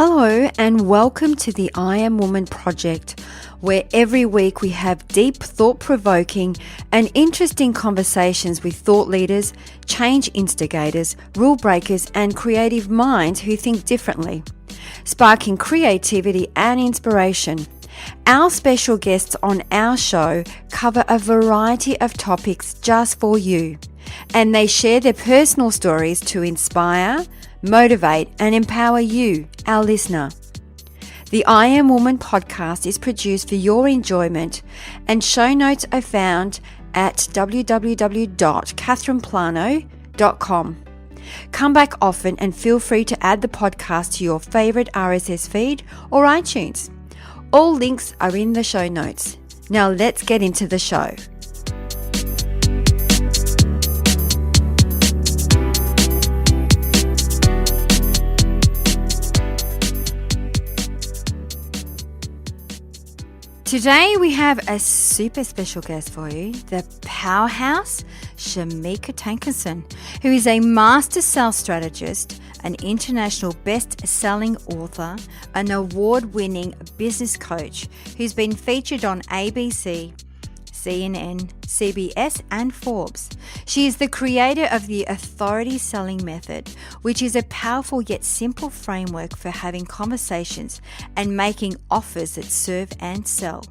Hello and welcome to the I Am Woman project, where every week we have deep, thought-provoking and interesting conversations with thought leaders, change instigators, rule breakers and creative minds who think differently, sparking creativity and inspiration. Our special guests on our show cover a variety of topics just for you, and they share their personal stories to inspire, motivate and empower you, our listener. The I Am Woman podcast is produced for your enjoyment, and show notes are found at www.catherineplano.com. Come back often and feel free to add the podcast to your favorite RSS feed or iTunes. All links are in the show notes. Now let's get into the show. Today we have a super special guest for you, the powerhouse Shameca Tankerson, who is a master sales strategist, an international best-selling author, an award-winning business coach who's been featured on ABC, CNN, CBS and Forbes. She is the creator of the Authority Selling Method, which is a powerful yet simple framework for having conversations and making offers that serve and sell.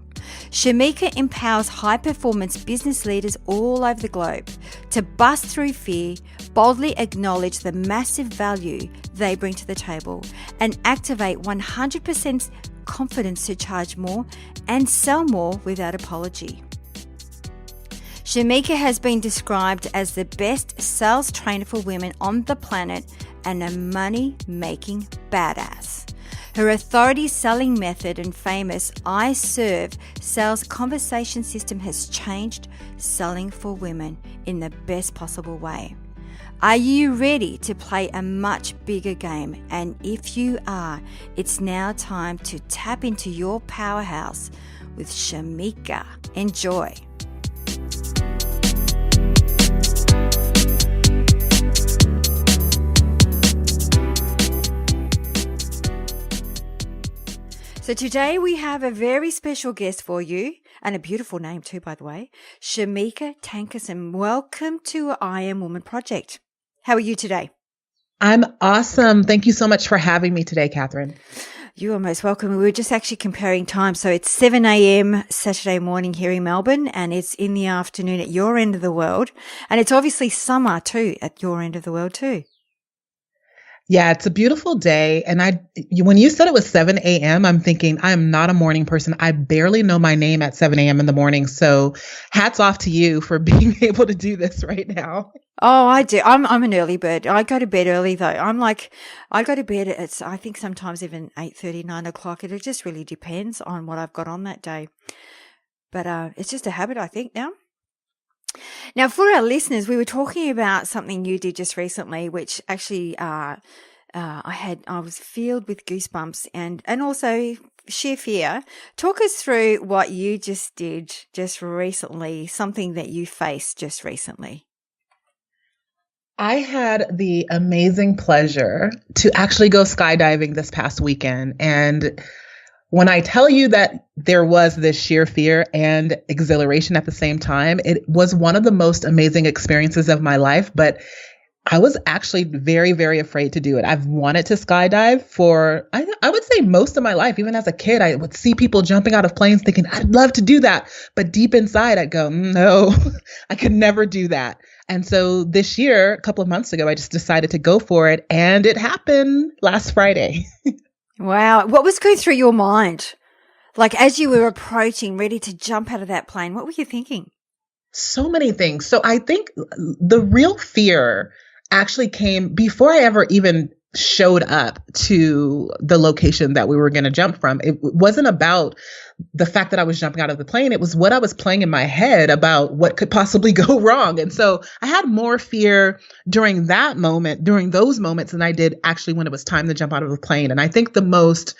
Shameca empowers high-performance business leaders all over the globe to bust through fear, boldly acknowledge the massive value they bring to the table, and activate 100% confidence to charge more and sell more without apology. Shameca has been described as the best sales trainer for women on the planet and a money-making badass. Her authority selling method and famous I Serve sales conversation system has changed selling for women in the best possible way. Are you ready to play a much bigger game? And if you are, it's now time to tap into your powerhouse with Shameca. Enjoy. So today we have a very special guest for you, and a beautiful name too, by the way, Shameca Tankerson. Welcome to I Am Woman project. How are you today? I'm awesome. Thank you so much for having me today, Catherine. You are most welcome. We were just actually comparing time. So it's 7 a.m. Saturday morning here in Melbourne, and it's in the afternoon at your end of the world. And it's obviously summer too at your end of the world too. Yeah, it's a beautiful day. And when you said it was 7 a.m., I'm thinking I am not a morning person. I barely know my name at 7 a.m. in the morning. So hats off to you for being able to do this right now. Oh, I do. I'm an early bird. I go to bed early though. I go to bed at, I think sometimes even 8:30, 9 o'clock. It just really depends on what I've got on that day. But it's just a habit, I think, now. Now, for our listeners, we were talking about something you did just recently, which actually I was filled with goosebumps and also sheer fear. Talk us through what you just did just recently, something that you faced just recently. I had the amazing pleasure to actually go skydiving this past weekend. And when I tell you that there was this sheer fear and exhilaration at the same time, it was one of the most amazing experiences of my life. But I was actually very, very afraid to do it. I've wanted to skydive for, I would say most of my life. Even as a kid, I would see people jumping out of planes thinking, I'd love to do that. But deep inside, I'd go, no, I could never do that. And so this year, a couple of months ago, I just decided to go for it. And it happened last Friday. Wow. What was going through your mind? Like as you were approaching, ready to jump out of that plane, what were you thinking? So many things. So I think the real fear actually came before I ever even showed up to the location that we were going to jump from. It wasn't about the fact that I was jumping out of the plane. It was what I was playing in my head about what could possibly go wrong. And so I had more fear during those moments than I did actually when it was time to jump out of the plane. And I think the most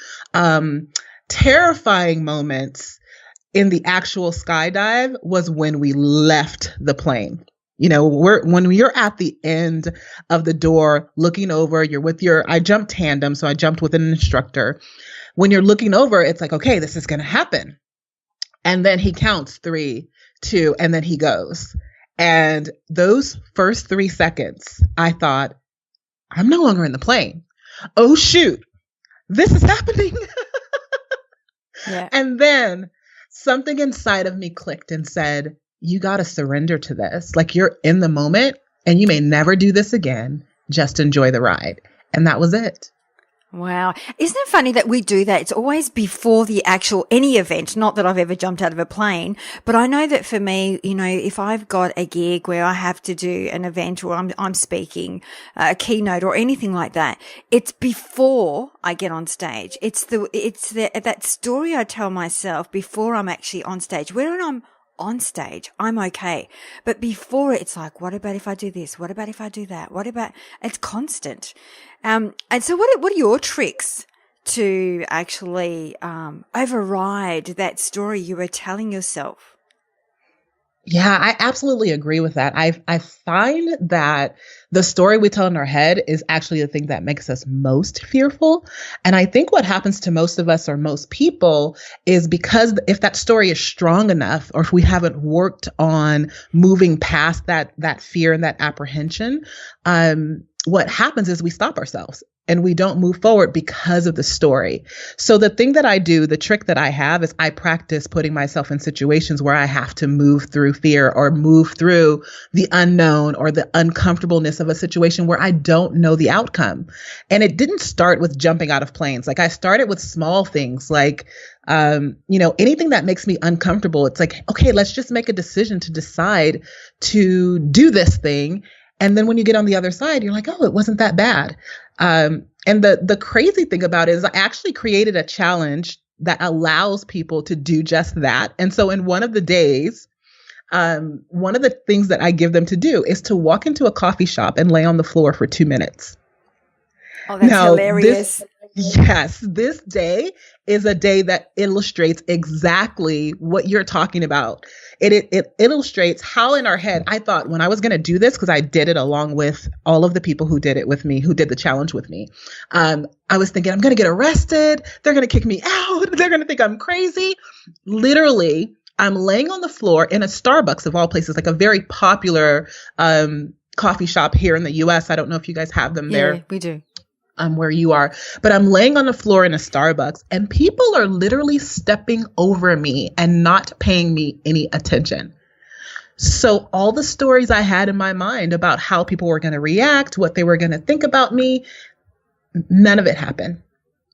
terrifying moments in the actual skydive was when we left the plane. when you're at the end of the door looking over, I jumped tandem, so I jumped with an instructor. When you're looking over, it's like, okay, this is going to happen. And then he counts 3, 2, and then he goes. And those first 3 seconds, I thought, I'm no longer in the plane. Oh, shoot, this is happening. Yeah. And then something inside of me clicked and said, you got to surrender to this. Like, you're in the moment and you may never do this again. Just enjoy the ride. And that was it. Wow. Isn't it funny that we do that? It's always before the actual any event. Not that I've ever jumped out of a plane, but I know that for me, if I've got a gig where I have to do an event or I'm speaking a keynote or anything like that, it's before I get on stage. It's that story I tell myself before I'm actually on stage. When I'm on stage, I'm okay. But before it's like, what about if I do this? What about if I do that? It's constant. And so what are your tricks to actually, override that story you were telling yourself? Yeah, I absolutely agree with that. I find that the story we tell in our head is actually the thing that makes us most fearful. And I think what happens to most of us or most people is because if that story is strong enough, or if we haven't worked on moving past that fear and that apprehension, what happens is we stop ourselves and we don't move forward because of the story. So the thing that I do, the trick that I have is I practice putting myself in situations where I have to move through fear or move through the unknown or the uncomfortableness of a situation where I don't know the outcome. And it didn't start with jumping out of planes. Like, I started with small things like, anything that makes me uncomfortable. It's like, okay, let's just make a decision to decide to do this thing. And then when you get on the other side, you're like, oh, it wasn't that bad. And the crazy thing about it is I actually created a challenge that allows people to do just that. And so in one of the days, one of the things that I give them to do is to walk into a coffee shop and lay on the floor for 2 minutes. Oh, that's hilarious. This day is a day that illustrates exactly what you're talking about. It illustrates how in our head, I thought when I was going to do this, because I did it along with all of the people who did it with me, who did the challenge with me. I was thinking, I'm going to get arrested. They're going to kick me out. They're going to think I'm crazy. Literally, I'm laying on the floor in a Starbucks of all places, like a very popular coffee shop here in the US. I don't know if you guys have them there. Yeah, we do. Where you are, but I'm laying on the floor in a Starbucks and people are literally stepping over me and not paying me any attention. So all the stories I had in my mind about how people were going to react, what they were going to think about me, none of it happened.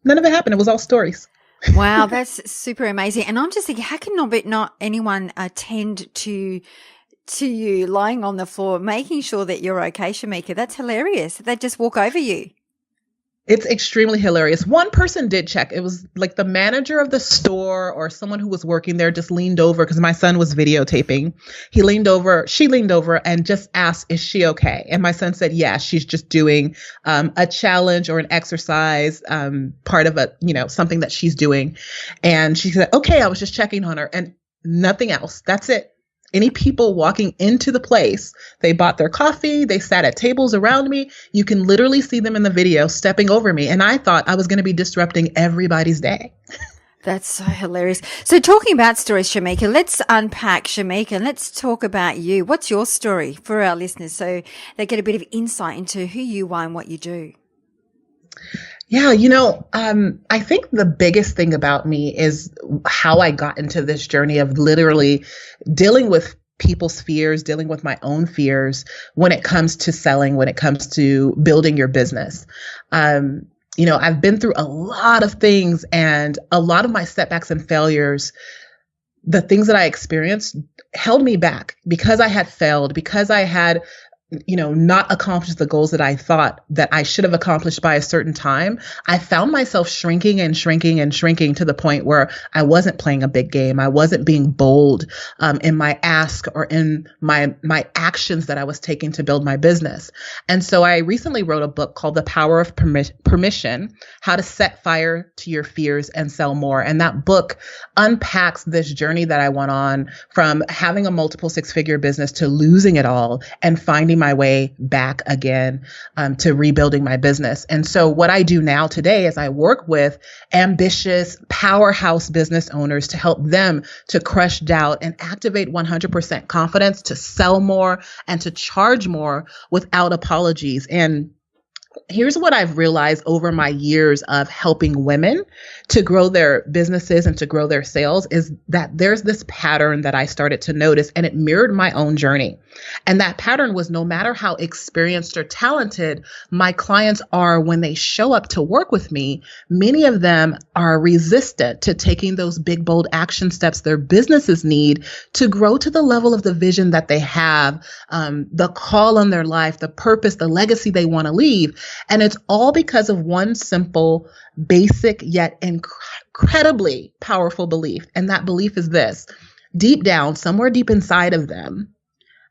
It was all stories. Wow, that's super amazing. And I'm just thinking, how can not anyone attend to you lying on the floor, making sure that you're okay, Shameca? That's hilarious. They just walk over you. It's extremely hilarious. One person did check. It was like the manager of the store or someone who was working there just leaned over because my son was videotaping. She leaned over and just asked, is she okay? And my son said, yeah, she's just doing a challenge or an exercise, part of something that she's doing. And she said, okay, I was just checking on her and nothing else. That's it. Any people walking into the place, they bought their coffee, they sat at tables around me. You can literally see them in the video stepping over me. And I thought I was going to be disrupting everybody's day. That's so hilarious. So talking about stories, Shameca, let's unpack Shameca and let's talk about you. What's your story for our listeners so they get a bit of insight into who you are and what you do? Yeah, I think the biggest thing about me is how I got into this journey of literally dealing with people's fears, dealing with my own fears when it comes to selling, when it comes to building your business. I've been through a lot of things, and a lot of my setbacks and failures, the things that I experienced held me back because I had failed, because I had not accomplish the goals that I thought that I should have accomplished by a certain time, I found myself shrinking and shrinking and shrinking to the point where I wasn't playing a big game. I wasn't being bold in my ask or in my actions that I was taking to build my business. And so I recently wrote a book called The Power of Permission: How to Set Fire to Your Fears and Sell More. And that book unpacks this journey that I went on from having a multiple six-figure business to losing it all and finding my way back again to rebuilding my business. And so what I do now today is I work with ambitious powerhouse business owners to help them to crush doubt and activate 100% confidence to sell more and to charge more without apologies. And here's what I've realized over my years of helping women to grow their businesses and to grow their sales is that there's this pattern that I started to notice, and it mirrored my own journey. And that pattern was, no matter how experienced or talented my clients are when they show up to work with me, many of them are resistant to taking those big, bold action steps their businesses need to grow to the level of the vision that they have, the call on their life, the purpose, the legacy they want to leave. And it's all because of one simple, basic, yet incredibly powerful belief. And that belief is this: deep down, somewhere deep inside of them,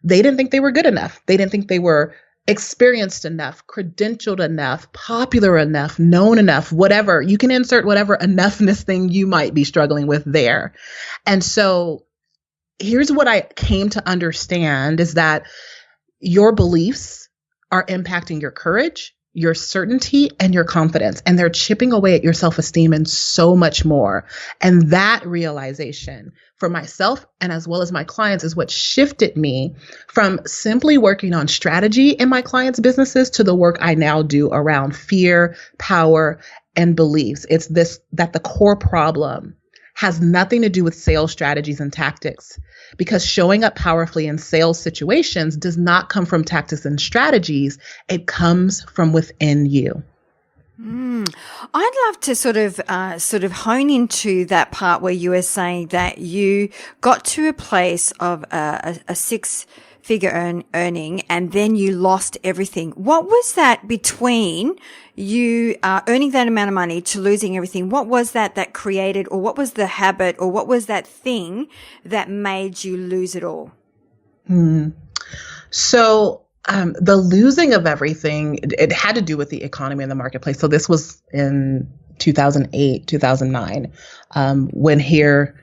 they didn't think they were good enough. They didn't think they were experienced enough, credentialed enough, popular enough, known enough, whatever. You can insert whatever enoughness thing you might be struggling with there. And so here's what I came to understand is that your beliefs are impacting your courage, your certainty, and your confidence. And they're chipping away at your self-esteem and so much more. And that realization for myself and as well as my clients is what shifted me from simply working on strategy in my clients' businesses to the work I now do around fear, power, and beliefs. It's this, that the core problem has nothing to do with sales strategies and tactics, because showing up powerfully in sales situations does not come from tactics and strategies. It comes from within you. I'd love to sort of hone into that part where you were saying that you got to a place of a six-figure earning, and then you lost everything. What was that between you earning that amount of money to losing everything? What was that created, or what was the habit, or what was that thing that made you lose it all? So the losing of everything, it had to do with the economy and the marketplace. So this was in 2008, 2009, when here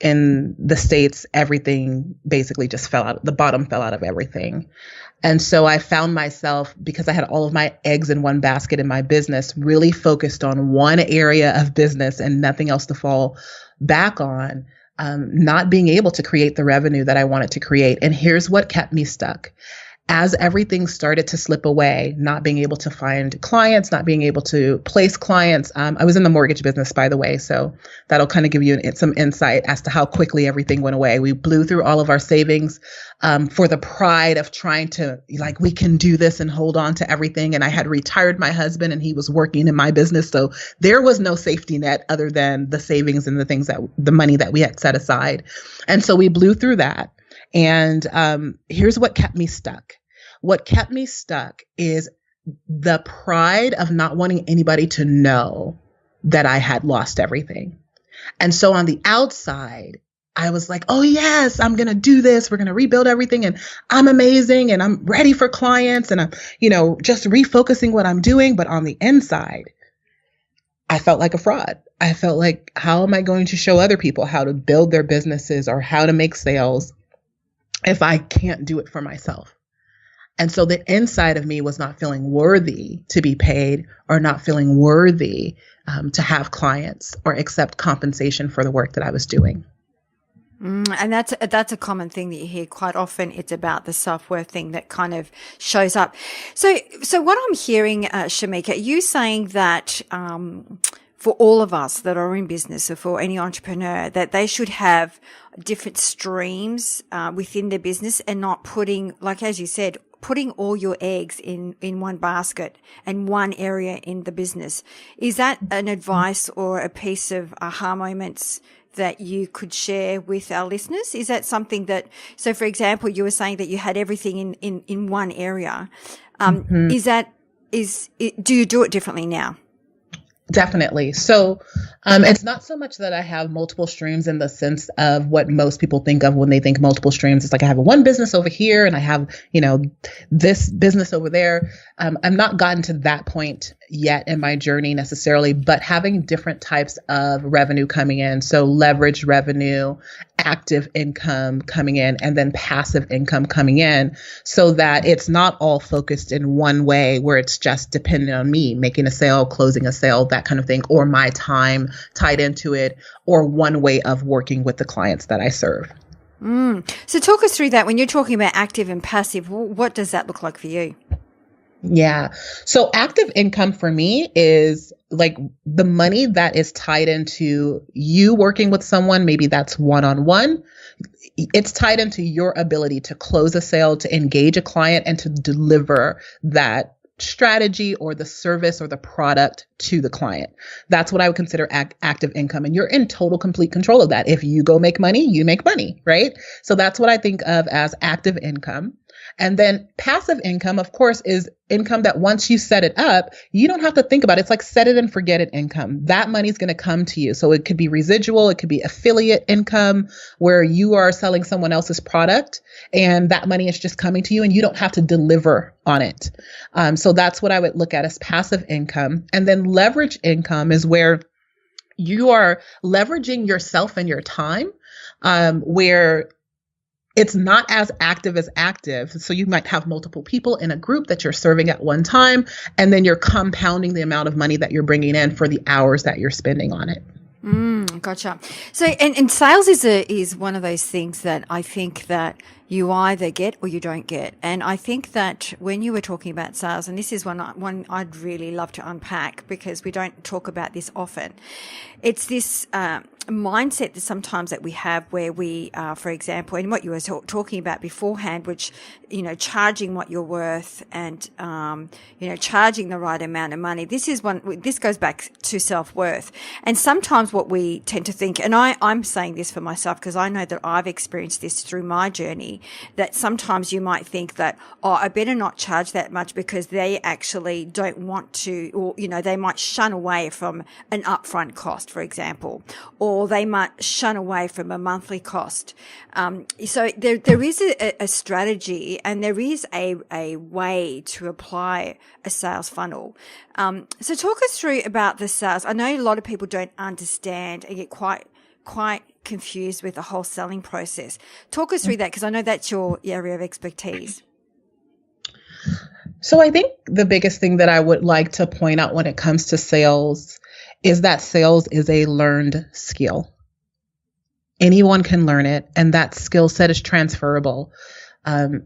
in the States, everything basically just fell out. The bottom fell out of everything. And so I found myself, because I had all of my eggs in one basket in my business, really focused on one area of business and nothing else to fall back on, not being able to create the revenue that I wanted to create. And here's what kept me stuck. As everything started to slip away, not being able to find clients, not being able to place clients. I was in the mortgage business, by the way, so that'll kind of give you some insight as to how quickly everything went away. We blew through all of our savings for the pride of trying to, like, we can do this and hold on to everything. And I had retired my husband and he was working in my business. So there was no safety net other than the savings and the money that we had set aside. And so we blew through that. And here's what kept me stuck. What kept me stuck is the pride of not wanting anybody to know that I had lost everything. And so on the outside, I was like, oh yes, I'm going to do this. We're going to rebuild everything. And I'm amazing. And I'm ready for clients. And I'm, just refocusing what I'm doing. But on the inside, I felt like a fraud. I felt like, how am I going to show other people how to build their businesses or how to make sales if I can't do it for myself? And so the inside of me was not feeling worthy to be paid, or not feeling worthy to have clients or accept compensation for the work that I was doing. And that's a common thing that you hear quite often. It's about the self-worth thing that kind of shows up. So what I'm hearing, Shameca, you saying that for all of us that are in business, or for any entrepreneur, that they should have different streams within their business, and not putting, like as you said, putting all your eggs in one basket and one area in the business. Is that an advice or a piece of aha moments that you could share with our listeners? Is that something that, so for example, you were saying that you had everything in one area. Do you do it differently now? Definitely. So it's not so much that I have multiple streams in the sense of what most people think of when they think multiple streams. It's like I have one business over here and I have, this business over there. I'm not gotten to that point yet in my journey necessarily, but having different types of revenue coming in. So leverage revenue, active income coming in, and then passive income coming in, so that it's not all focused in one way where it's just dependent on me making a sale, closing a sale, that kind of thing, or my time tied into it, or one way of working with the clients that I serve. So talk us through that. When you're talking about active and passive, what does that look like for you? Yeah. So active income for me is like the money that is tied into you working with someone. Maybe that's one-on-one. It's tied into your ability to close a sale, to engage a client, and to deliver that strategy or the service or the product to the client. That's what I would consider active income. And you're in total, complete control of that. If you go make money, you make money, right? So that's what I think of as active income. And then passive income, of course, is income that once you set it up, you don't have to think about it. It's like set it and forget it income. That money's going to come to you. So it could be residual. It could be affiliate income where you are selling someone else's product and that money is just coming to you and you don't have to deliver on it. So that's what I would look at as passive income. And then leverage income is where you are leveraging yourself and your time, where it's not as active. So you might have multiple people in a group that you're serving at one time, and then you're compounding the amount of money that you're bringing in for the hours that you're spending on it. Gotcha. So, and sales is one of those things that I think that you either get or you don't get. And I think that when you were talking about sales, and this is one I'd really love to unpack because we don't talk about this often. It's this mindset that sometimes that we have where we, for example, and what you were talking about beforehand, which, charging what you're worth and, charging the right amount of money. This goes back to self-worth. And sometimes what we tend to think, and I'm saying this for myself because I know that I've experienced this through my journey, that sometimes you might think that, I better not charge that much because they actually don't want to, or, they might shun away from an upfront cost, for example, or they might shun away from a monthly cost. So there is a strategy and there is a way to apply a sales funnel. So talk us through about the sales. I know a lot of people don't understand and get quite confused with the whole selling process. Talk us through that because I know that's your area of expertise. So I think the biggest thing that I would like to point out when it comes to sales is that sales is a learned skill. Anyone can learn it, and that skill set is transferable.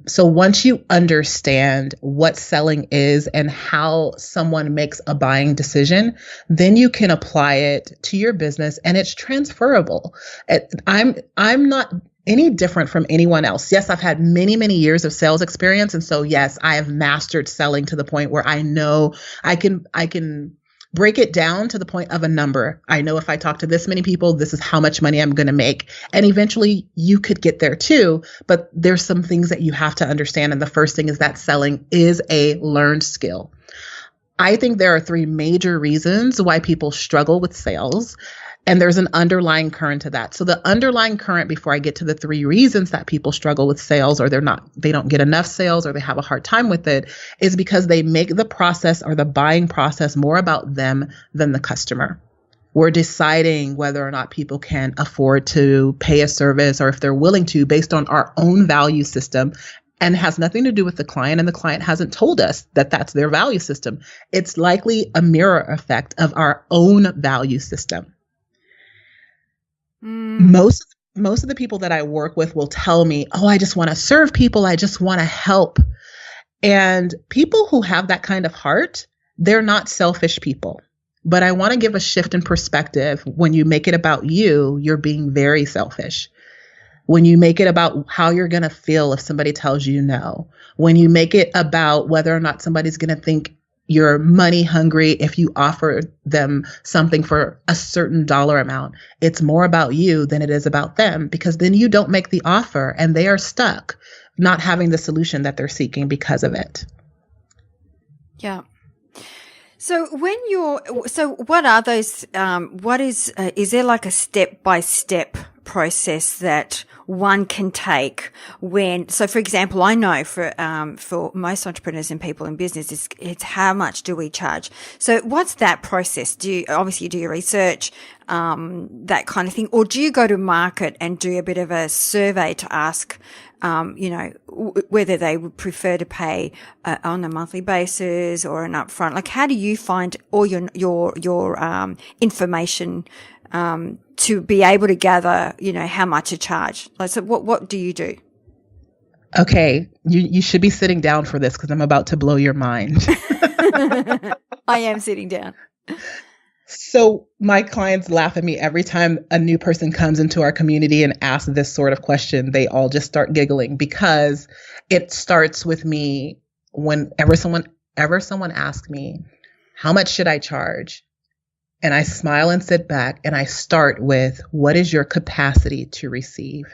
So once you understand what selling is and how someone makes a buying decision, then you can apply it to your business and it's transferable. I'm not any different from anyone else. Yes, I've had many, many years of sales experience. And so, yes, I have mastered selling to the point where I know I can break it down to the point of a number. I know if I talk to this many people, this is how much money I'm going to make. And eventually you could get there too, but there's some things that you have to understand. And the first thing is that selling is a learned skill. I think there are three major reasons why people struggle with sales. And there's an underlying current to that. So the underlying current, before I get to the three reasons that people struggle with sales, or they don't get enough sales, or they have a hard time with it, is because they make the process or the buying process more about them than the customer. We're deciding whether or not people can afford to pay a service or if they're willing to based on our own value system, and has nothing to do with the client, and the client hasn't told us that that's their value system. It's likely a mirror effect of our own value system. Most of the people that I work with will tell me, I just want to serve people. I just want to help. And people who have that kind of heart, they're not selfish people. But I want to give a shift in perspective. When you make it about you, you're being very selfish. When you make it about how you're going to feel if somebody tells you no, when you make it about whether or not somebody's going to think you're money hungry, if you offer them something for a certain dollar amount, it's more about you than it is about them, because then you don't make the offer and they are stuck not having the solution that they're seeking because of it. Yeah. So what are those, is there like a step-by-step process that one can take so for example, I know for most entrepreneurs and people in business, it's how much do we charge? So what's that process? Obviously you do your research, that kind of thing, or do you go to market and do a bit of a survey to ask, whether they would prefer to pay on a monthly basis or an upfront? Like, how do you find all your information to be able to gather, how much to charge? Like, so what do you do? Okay, you should be sitting down for this because I'm about to blow your mind. I am sitting down. So my clients laugh at me every time a new person comes into our community and asks this sort of question. They all just start giggling because it starts with me whenever someone asks me, how much should I charge? And I smile and sit back and I start with, what is your capacity to receive?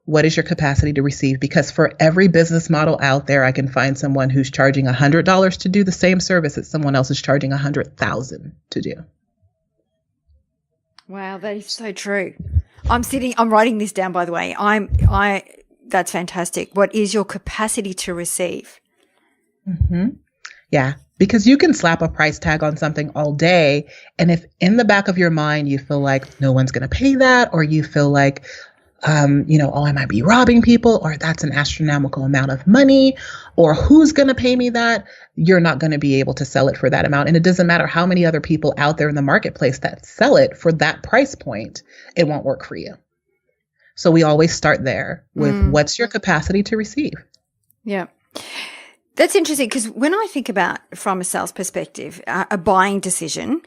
What is your capacity to receive? Because for every business model out there, I can find someone who's charging $100 to do the same service that someone else is charging $100,000 to do. Wow, that is so true. I'm writing this down, by the way. That's fantastic. What is your capacity to receive? Mm-hmm. Yeah, because you can slap a price tag on something all day. And if in the back of your mind, you feel like no one's going to pay that, or you feel like, I might be robbing people, or that's an astronomical amount of money, or who's going to pay me that, you're not going to be able to sell it for that amount. And it doesn't matter how many other people out there in the marketplace that sell it for that price point, it won't work for you. So we always start there with what's your capacity to receive? Yeah. That's interesting, because when I think about from a sales perspective, a buying decision,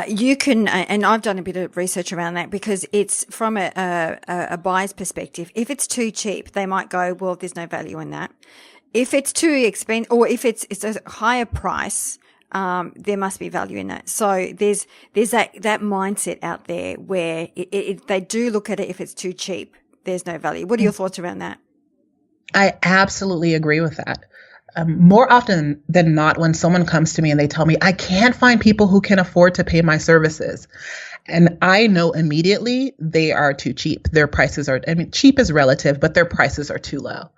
you can, and I've done a bit of research around that, because it's from a buyer's perspective. If it's too cheap, they might go, well, there's no value in that. If it's too expensive, or if it's a higher price, there must be value in that. So there's that mindset out there where they do look at it. If it's too cheap, there's no value. What are your thoughts around that? I absolutely agree with that. More often than not, when someone comes to me and they tell me, I can't find people who can afford to pay my services, and I know immediately they are too cheap. Their prices are, cheap is relative, but their prices are too low.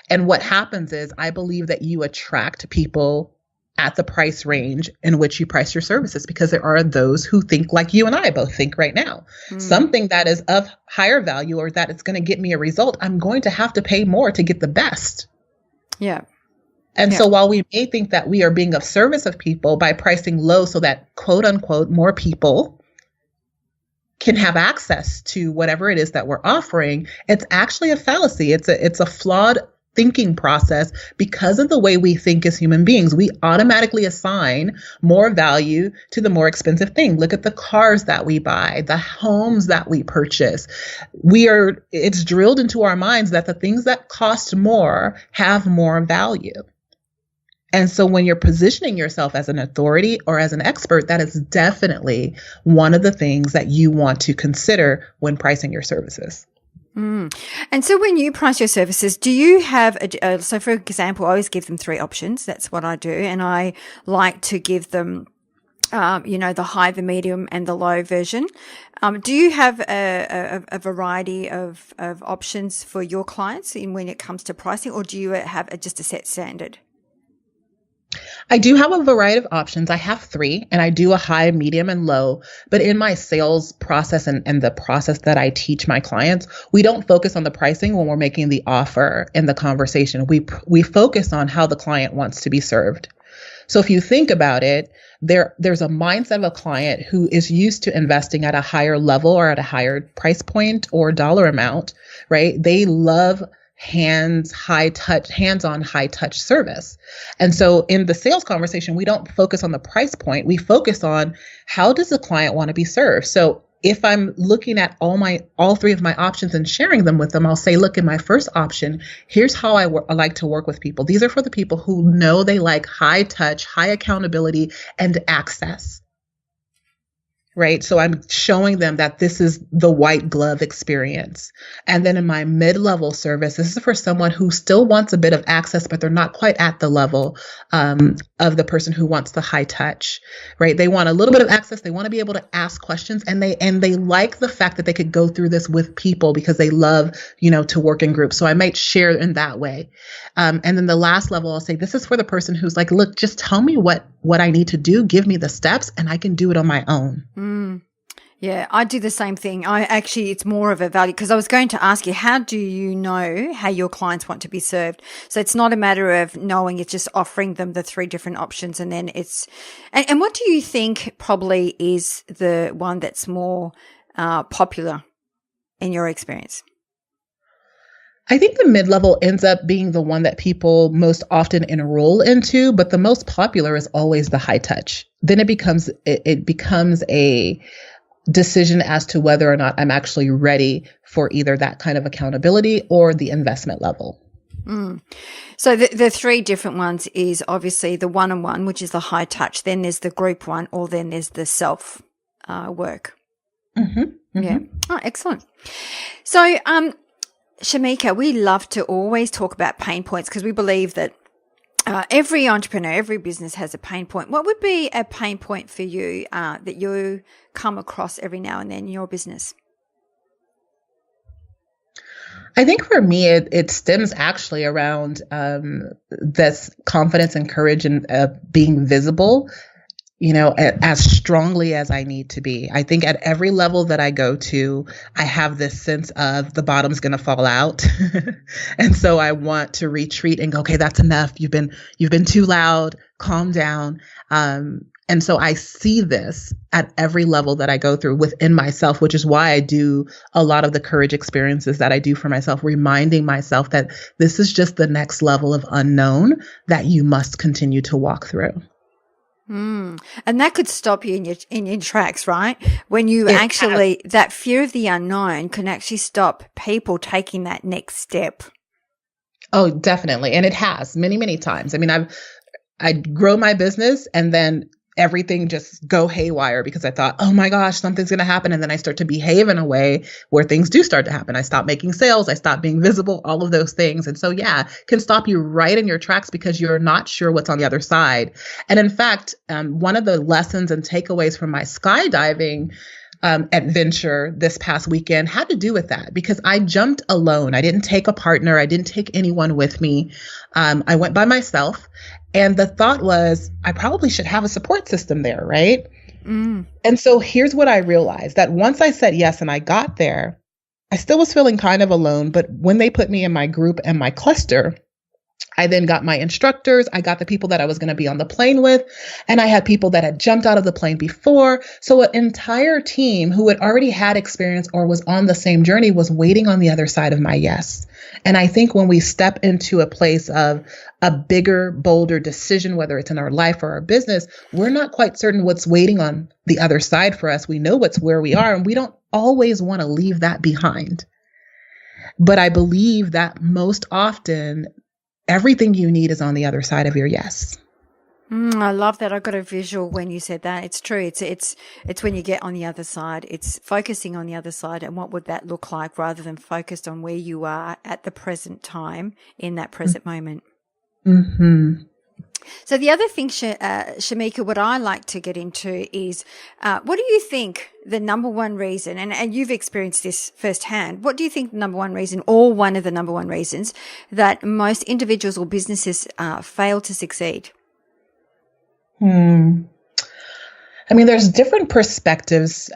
And what happens is, I believe that you attract people at the price range in which you price your services, because there are those who think like you and I both think right now. Something that is of higher value, or that it's going to get me a result, I'm going to have to pay more to get the best. Yeah. And so while we may think that we are being of service of people by pricing low so that, quote unquote, more people can have access to whatever it is that we're offering, it's actually a fallacy. It's a flawed thinking process, because of the way we think as human beings. We automatically assign more value to the more expensive thing. Look at the cars that we buy, the homes that we purchase. It's drilled into our minds that the things that cost more have more value. And so when you're positioning yourself as an authority or as an expert, that is definitely one of the things that you want to consider when pricing your services. And so when you price your services, do you have, so for example, I always give them 3 options. That's what I do. And I like to give them, the high, the medium, and the low version. Do you have a variety of options for your clients when it comes to pricing, or do you have just a set standard? I do have a variety of options. I have 3, and I do a high, medium, and low. But in my sales process and the process that I teach my clients, we don't focus on the pricing when we're making the offer in the conversation. We focus on how the client wants to be served. So if you think about it, there's a mindset of a client who is used to investing at a higher level or at a higher price point or dollar amount, right? They love hands-on high touch service. And so in the sales conversation, we don't focus on the price point. We focus on, how does the client want to be served? So if I'm looking at all three of my options and sharing them with them, I'll say, look, in my first option, here's how I like to work with people. These are for the people who know they like high touch, high accountability, and access. Right. So I'm showing them that this is the white glove experience. And then in my mid-level service, this is for someone who still wants a bit of access, but they're not quite at the level of the person who wants the high touch. Right. They want a little bit of access. They want to be able to ask questions, and they like the fact that they could go through this with people because they love, to work in groups. So I might share in that way. And then the last level, I'll say, this is for the person who's like, look, just tell me what I need to do. Give me the steps and I can do it on my own. Yeah, I do the same thing. It's more of a value, because I was going to ask you, how do you know how your clients want to be served? So it's not a matter of knowing, it's just offering them the three different options. And then and what do you think probably is the one that's more popular in your experience? I think the mid-level ends up being the one that people most often enroll into, but the most popular is always the high touch. Then it becomes a decision as to whether or not I'm actually ready for either that kind of accountability or the investment level. So the three different ones is obviously the one-on-one, which is the high touch. Then there's the group one, or then there's the self work. Mm-hmm. Mm-hmm. Yeah. Oh, excellent. So, Shameca, we love to always talk about pain points, because we believe that every entrepreneur, every business has a pain point. What would be a pain point for you that you come across every now and then in your business? I think for me, it stems actually around this confidence and courage and being visible, as strongly as I need to be. I think at every level that I go to, I have this sense of the bottom's going to fall out. And so I want to retreat and go, okay, that's enough. You've been too loud, calm down. And so I see this at every level that I go through within myself, which is why I do a lot of the courage experiences that I do for myself, reminding myself that this is just the next level of unknown that you must continue to walk through. And that could stop you in your tracks, right? When that fear of the unknown can actually stop people taking that next step. Oh, definitely. And it has many, many times. I mean, I grow my business and then everything just go haywire because I thought, oh my gosh, something's going to happen. And then I start to behave in a way where things do start to happen. I stop making sales. I stop being visible, all of those things. And so, can stop you right in your tracks because you're not sure what's on the other side. And in fact, one of the lessons and takeaways from my skydiving adventure this past weekend had to do with that, because I jumped alone. I didn't take a partner. I didn't take anyone with me. I went by myself. And the thought was, I probably should have a support system there, right? And so here's what I realized, that once I said yes and I got there, I still was feeling kind of alone. But when they put me in my group and my cluster, I then got my instructors. I got the people that I was going to be on the plane with, and I had people that had jumped out of the plane before. So an entire team who had already had experience or was on the same journey was waiting on the other side of my yes. And I think when we step into a place of a bigger, bolder decision, whether it's in our life or our business, we're not quite certain what's waiting on the other side for us. We know where we are, and we don't always want to leave that behind. But I believe that most often, everything you need is on the other side of your yes. I love that. I got a visual when you said that. It's true. It's when you get on the other side, it's focusing on the other side and what would that look like, rather than focused on where you are at the present time in that present moment. Mm-hmm. So the other thing, Shameca, what I like to get into is, what do you think the number one reason, and you've experienced this firsthand, what do you think the number one reason, or one of the number one reasons, that most individuals or businesses fail to succeed? I mean, there's different perspectives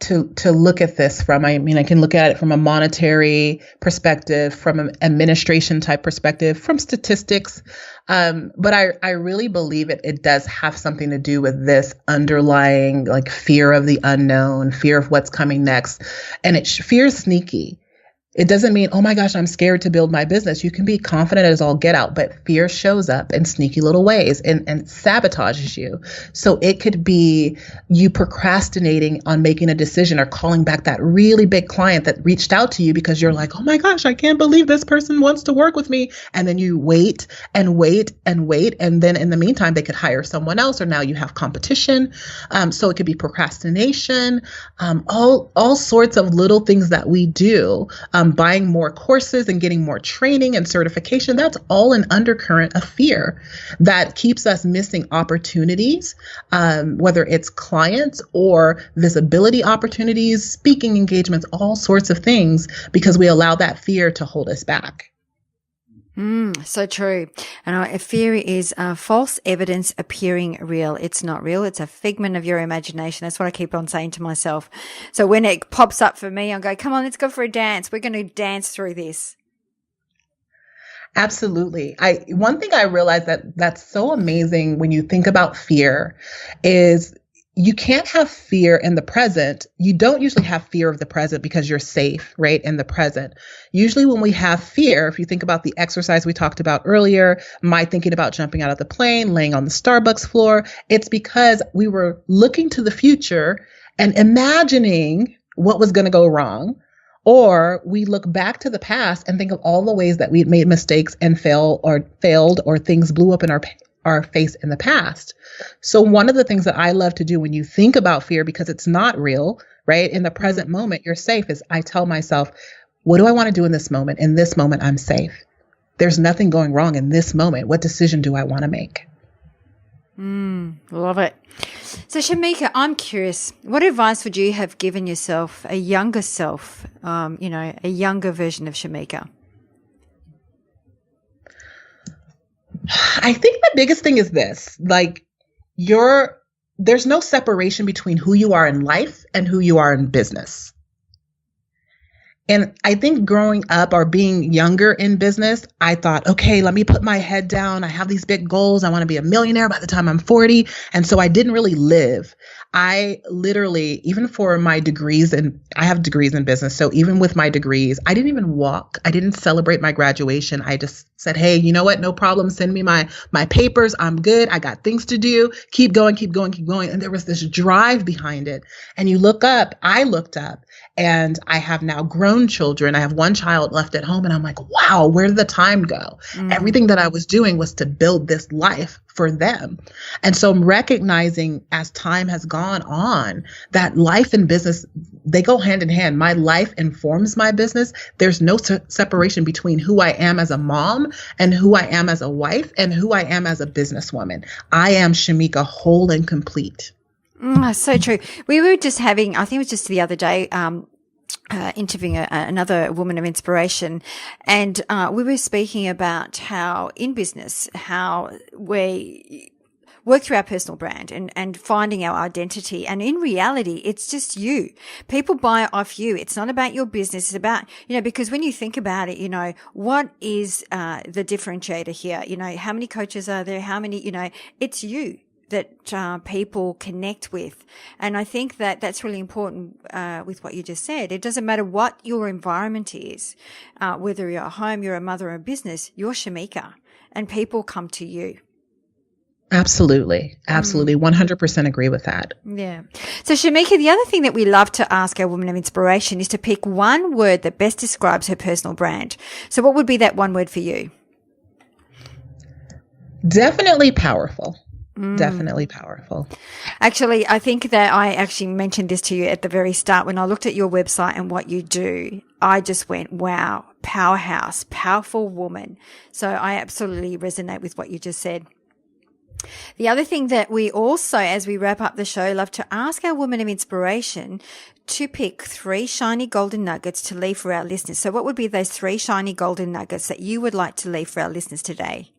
to look at this from. I mean, I can look at it from a monetary perspective, from an administration type perspective, from statistics. But I really believe it does have something to do with this underlying fear of the unknown, fear of what's coming next. And fear is sneaky. It doesn't mean, oh my gosh, I'm scared to build my business. You can be confident as all get out, but fear shows up in sneaky little ways and sabotages you. So it could be you procrastinating on making a decision or calling back that really big client that reached out to you because you're like, oh my gosh, I can't believe this person wants to work with me. And then you wait and wait and wait. And then in the meantime, they could hire someone else, or now you have competition. So it could be procrastination, all sorts of little things that we do. Buying more courses and getting more training and certification, that's all an undercurrent of fear that keeps us missing opportunities, whether it's clients or visibility opportunities, speaking engagements, all sorts of things, because we allow that fear to hold us back. So true. And fear is false evidence appearing real. It's not real. It's a figment of your imagination. That's what I keep on saying to myself. So when it pops up for me, I'll go, come on, let's go for a dance. We're going to dance through this. Absolutely. One thing I realized that's so amazing when you think about fear is you can't have fear in the present. You don't usually have fear of the present because you're safe, right, in the present. Usually when we have fear, if you think about the exercise we talked about earlier, my thinking about jumping out of the plane, laying on the Starbucks floor, it's because we were looking to the future and imagining what was going to go wrong. Or we look back to the past and think of all the ways that we made mistakes and failed or things blew up in our face in the past. So one of the things that I love to do when you think about fear, because it's not real, right? In the present moment, you're safe, is I tell myself, what do I want to do in this moment? In this moment, I'm safe. There's nothing going wrong in this moment. What decision do I want to make? Love it. So Shameca, I'm curious, what advice would you have given yourself, a younger self, a younger version of Shameca? I think the biggest thing is this, there's no separation between who you are in life and who you are in business. And I think growing up or being younger in business, I thought, okay, let me put my head down. I have these big goals. I want to be a millionaire by the time I'm 40. And so I didn't really live. I literally, even for my degrees, and I have degrees in business. So even with my degrees, I didn't even walk. I didn't celebrate my graduation. I just said, hey, you know what? No problem. Send me my papers. I'm good. I got things to do. Keep going, keep going, keep going. And there was this drive behind it. And I looked up. And I have now grown children. I have one child left at home. And I'm like, wow, where did the time go? Everything that I was doing was to build this life for them. And so I'm recognizing as time has gone on that life and business, they go hand in hand. My life informs my business. There's no separation between who I am as a mom and who I am as a wife and who I am as a businesswoman. I am Shameca, whole and complete. So true. We were just having, I think it was just the other day, interviewing another woman of inspiration, and we were speaking about how in business, how we work through our personal brand and finding our identity. And in reality, it's just you. People buy off you. It's not about your business. It's about, because when you think about it, what is the differentiator here? How many coaches are there? How many, it's you that people connect with. And I think that that's really important with what you just said. It doesn't matter what your environment is, whether you're at home, you're a mother or a business, you're Shameca, and people come to you. Absolutely. 100% agree with that. Yeah. So Shameca, the other thing that we love to ask our women of inspiration is to pick one word that best describes her personal brand. So what would be that one word for you? Definitely powerful. Definitely powerful. Actually, I think that I actually mentioned this to you at the very start when I looked at your website and what you do. I just went, wow, powerhouse, powerful woman. So I absolutely resonate with what you just said. The other thing that we also, as we wrap up the show, love to ask our women of inspiration to pick 3 shiny golden nuggets to leave for our listeners. So what would be those 3 shiny golden nuggets that you would like to leave for our listeners today?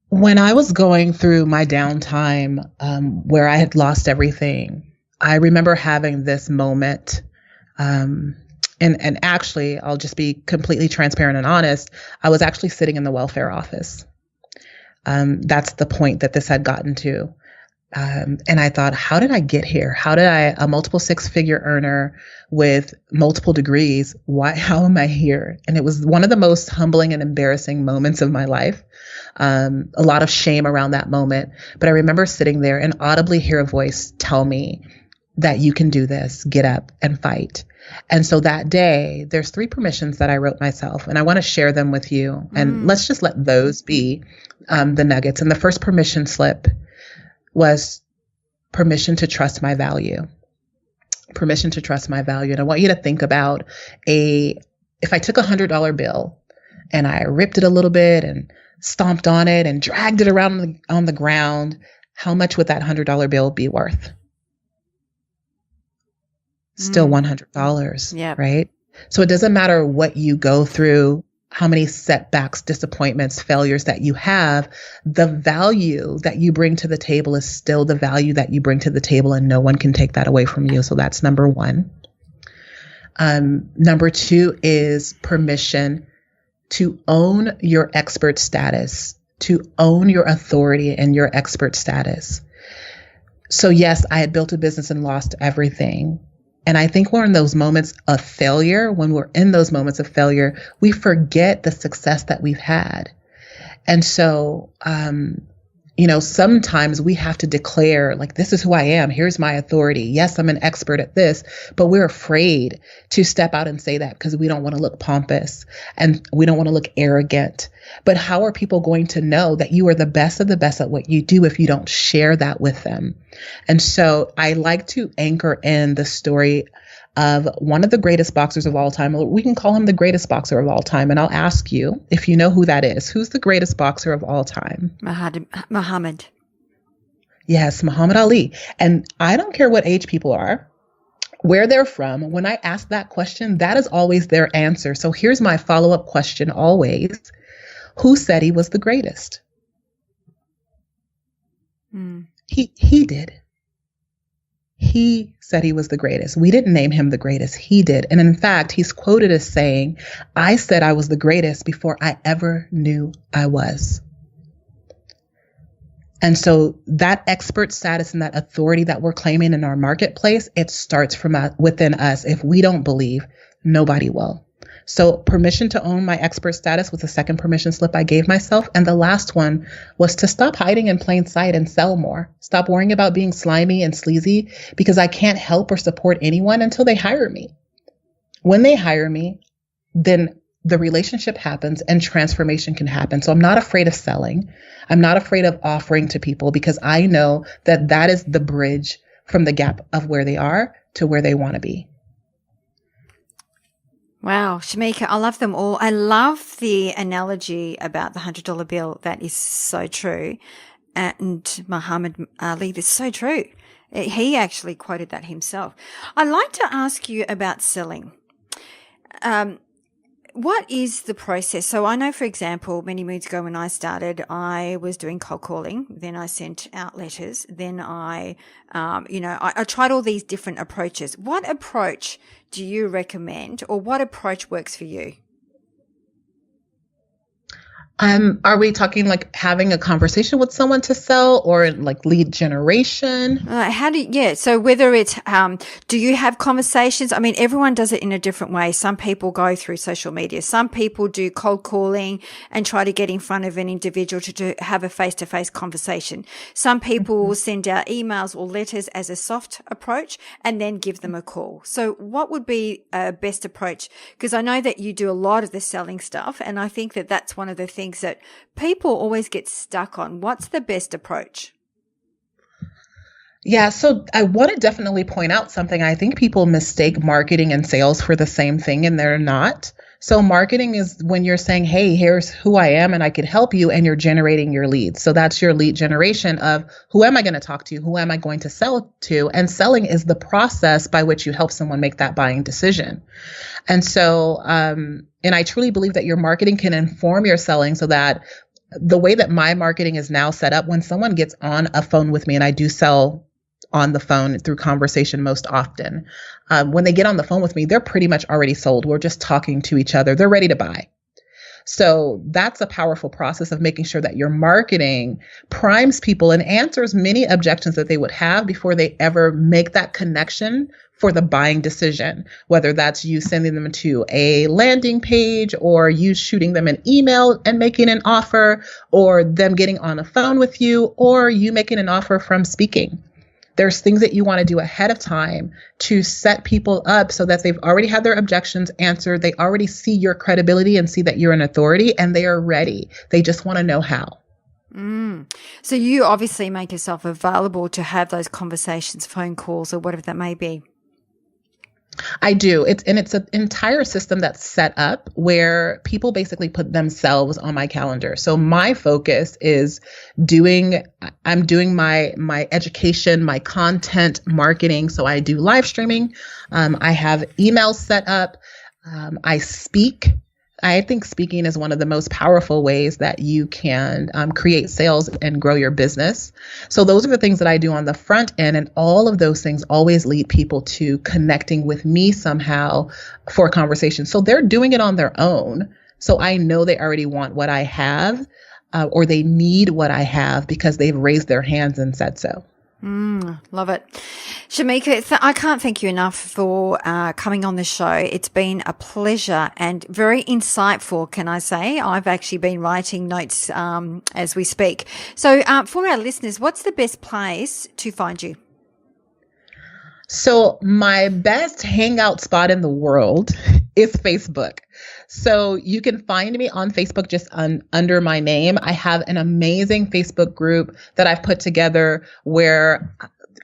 When I was going through my downtime, where I had lost everything, I remember having this moment. And actually, I'll just be completely transparent and honest. I was actually sitting in the welfare office. That's the point that this had gotten to. And I thought, how did I get here? How did a multiple six-figure earner with multiple degrees, how am I here? And it was one of the most humbling and embarrassing moments of my life. A lot of shame around that moment. But I remember sitting there and audibly hear a voice tell me that you can do this, get up and fight. And so that day, there's 3 permissions that I wrote myself, and I want to share them with you. And let's just let those be the nuggets. And the first permission slip was permission to trust my value. Permission to trust my value. And I want you to think about if I took $100 bill and I ripped it a little bit and stomped on it and dragged it around on the ground, how much would that $100 bill be worth? Still $100, Yep. right? So it doesn't matter what you go through, how many setbacks, disappointments, failures that you have, the value that you bring to the table is still the value that you bring to the table, and no one can take that away from you. So that's number 1. Number 2 is permission to own your expert status, to own your authority and your expert status. So yes, I had built a business and lost everything. And I think we're in those moments of failure. When we're in those moments of failure, we forget the success that we've had. And so, sometimes we have to declare, like, this is who I am. Here's my authority. Yes, I'm an expert at this, but we're afraid to step out and say that because we don't want to look pompous and we don't want to look arrogant. But how are people going to know that you are the best of the best at what you do if you don't share that with them? And so I like to anchor in the story of one of the greatest boxers of all time. We can call him the greatest boxer of all time. And I'll ask you if you know who that is. Who's the greatest boxer of all time? Muhammad. Yes, Muhammad Ali. And I don't care what age people are, where they're from. When I ask that question, that is always their answer. So here's my follow-up question always. Who said he was the greatest? He did. He said he was the greatest. We didn't name him the greatest. He did. And in fact, he's quoted as saying, I said I was the greatest before I ever knew I was. And so that expert status and that authority that we're claiming in our marketplace, it starts from within us. If we don't believe, nobody will. So permission to own my expert status was the second permission slip I gave myself. And the last one was to stop hiding in plain sight and sell more. Stop worrying about being slimy and sleazy because I can't help or support anyone until they hire me. When they hire me, then the relationship happens and transformation can happen. So I'm not afraid of selling. I'm not afraid of offering to people because I know that that is the bridge from the gap of where they are to where they want to be. Wow, Shameca, I love them all. I love the analogy about the $100 bill. That is so true. And Muhammad Ali, that's so true. He actually quoted that himself. I'd like to ask you about selling. What is the process? So I know, for example, many moons ago when I started, I was doing cold calling. Then I sent out letters. Then I tried all these different approaches. What approach do you recommend, or what approach works for you? Are we talking like having a conversation with someone to sell or like lead generation? So whether it's, do you have conversations? I mean, everyone does it in a different way. Some people go through social media. Some people do cold calling and try to get in front of an individual to have a face-to-face conversation. Some people will send out emails or letters as a soft approach and then give them a call. So what would be a best approach? Because I know that you do a lot of the selling stuff, and I think that that's one of the things that people always get stuck on. What's the best approach? Yeah, so I want to definitely point out something. I think people mistake marketing and sales for the same thing, and they're not. So marketing is when you're saying, hey, here's who I am and I could help you, and you're generating your leads. So that's your lead generation of who am I going to talk to? Who am I going to sell to? And selling is the process by which you help someone make that buying decision. And so, and I truly believe that your marketing can inform your selling so that the way that my marketing is now set up, when someone gets on a phone with me, and I do sell on the phone through conversation most often, when they get on the phone with me, they're pretty much already sold. We're just talking to each other. They're ready to buy. So that's a powerful process of making sure that your marketing primes people and answers many objections that they would have before they ever make that connection for the buying decision, whether that's you sending them to a landing page or you shooting them an email and making an offer, or them getting on the phone with you, or you making an offer from speaking. There's things that you want to do ahead of time to set people up so that they've already had their objections answered. They already see your credibility and see that you're an authority, and they are ready. They just want to know how. So you obviously make yourself available to have those conversations, phone calls, or whatever that may be. I do. It's an entire system that's set up where people basically put themselves on my calendar. So my focus is I'm doing my education, my content marketing. So I do live streaming. I have emails set up. I speak. I think speaking is one of the most powerful ways that you can create sales and grow your business. So those are the things that I do on the front end. And all of those things always lead people to connecting with me somehow for a conversation. So they're doing it on their own. So I know they already want what I have, or they need what I have because they've raised their hands and said so. Love it. Shameca, I can't thank you enough for coming on the show. It's been a pleasure and very insightful, can I say? I've actually been writing notes as we speak. So for our listeners, what's the best place to find you? So my best hangout spot in the world is Facebook. So you can find me on Facebook just under my name. I have an amazing Facebook group that I've put together where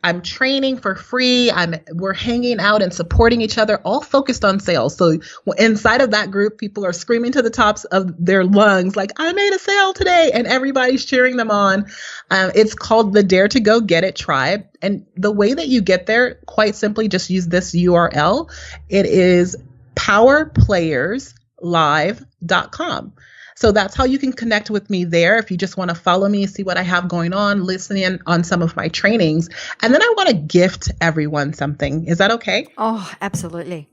I'm training for free. We're hanging out and supporting each other, all focused on sales. So inside of that group, people are screaming to the tops of their lungs, like, I made a sale today, and everybody's cheering them on. It's called the Dare to Go Get It Tribe. And the way that you get there, quite simply, just use this URL. It is powerplayerslive.com. So that's how you can connect with me there. If you just want to follow me, see what I have going on, listen in on some of my trainings. And then I want to gift everyone something. Is that okay? Oh, absolutely.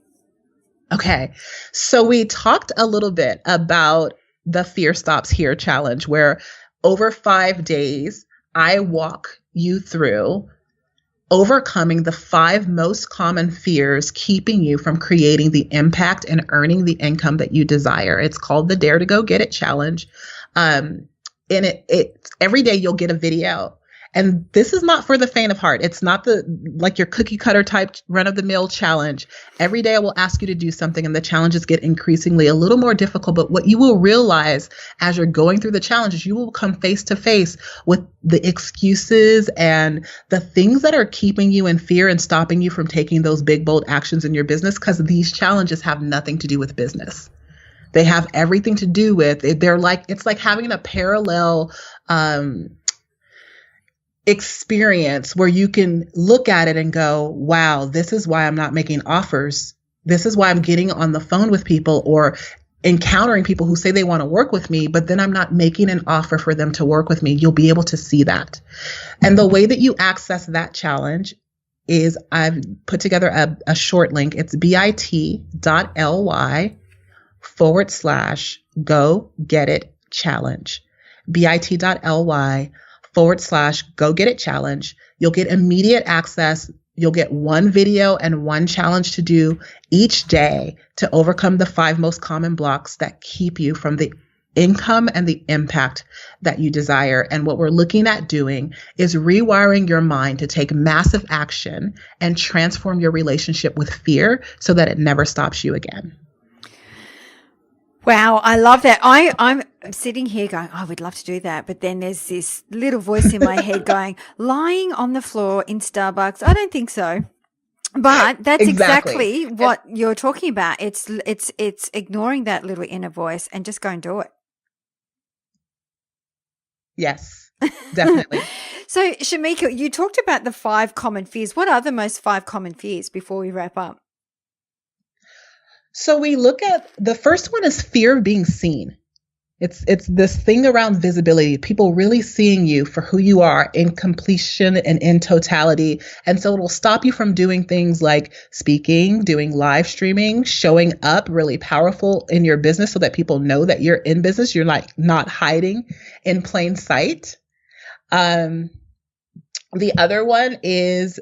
Okay. So we talked a little bit about the Fear Stops Here challenge, where over 5 days, I walk you through overcoming the 5 most common fears keeping you from creating the impact and earning the income that you desire. It's called the Dare to Go Get It Challenge. And every day you'll get a video. And this is not for the faint of heart. It's not like your cookie cutter type run of the mill challenge. Every day I will ask you to do something, and the challenges get increasingly a little more difficult. But what you will realize as you're going through the challenges, you will come face to face with the excuses and the things that are keeping you in fear and stopping you from taking those big, bold actions in your business, because these challenges have nothing to do with business. They have everything to do with it. It's like having a parallel, experience where you can look at it and go, wow, this is why I'm not making offers. This is why I'm getting on the phone with people or encountering people who say they want to work with me, but then I'm not making an offer for them to work with me. You'll be able to see that. And the way that you access that challenge is I've put together a short link. It's bit.ly/go get it challenge. bit.ly/go get it challenge. You'll get immediate access. You'll get one video and one challenge to do each day to overcome the 5 most common blocks that keep you from the income and the impact that you desire. And what we're looking at doing is rewiring your mind to take massive action and transform your relationship with fear so that it never stops you again. Wow, I love that. I'm sitting here going, I would love to do that. But then there's this little voice in my head going, lying on the floor in Starbucks. I don't think so. But that's exactly what you're talking about. It's ignoring that little inner voice and just go and do it. Yes, definitely. So, Shameca, you talked about the 5 common fears. What are the most 5 common fears before we wrap up? So we look at the first one is fear of being seen. It's this thing around visibility, people really seeing you for who you are in completion and in totality. And so it will stop you from doing things like speaking, doing live streaming, showing up really powerful in your business so that people know that you're in business. You're like not hiding in plain sight. The other one is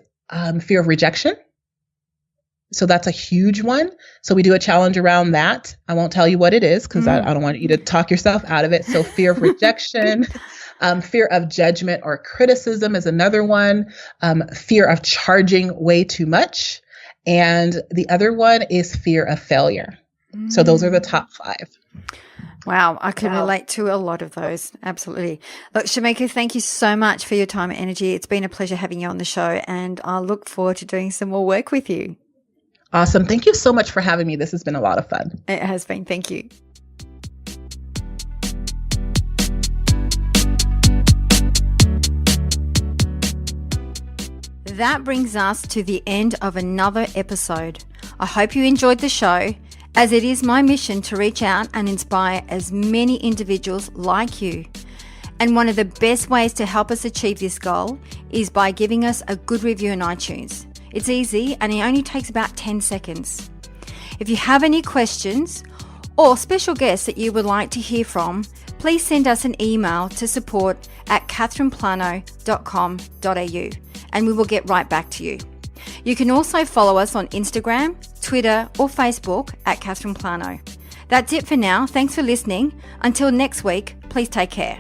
fear of rejection. So that's a huge one. So we do a challenge around that. I won't tell you what it is because I don't want you to talk yourself out of it. So fear of rejection, fear of judgment or criticism is another one. Fear of charging way too much. And the other one is fear of failure. So those are the top 5. Wow, I can relate to a lot of those. Absolutely. Look, Shameca, thank you so much for your time and energy. It's been a pleasure having you on the show, and I look forward to doing some more work with you. Awesome. Thank you so much for having me. This has been a lot of fun. It has been. Thank you. That brings us to the end of another episode. I hope you enjoyed the show, as it is my mission to reach out and inspire as many individuals like you. And one of the best ways to help us achieve this goal is by giving us a good review on iTunes. It's easy and it only takes about 10 seconds. If you have any questions or special guests that you would like to hear from, please send us an email to support@catherineplano.com.au and we will get right back to you. You can also follow us on Instagram, Twitter or Facebook @Catherine Plano. That's it for now. Thanks for listening. Until next week, please take care.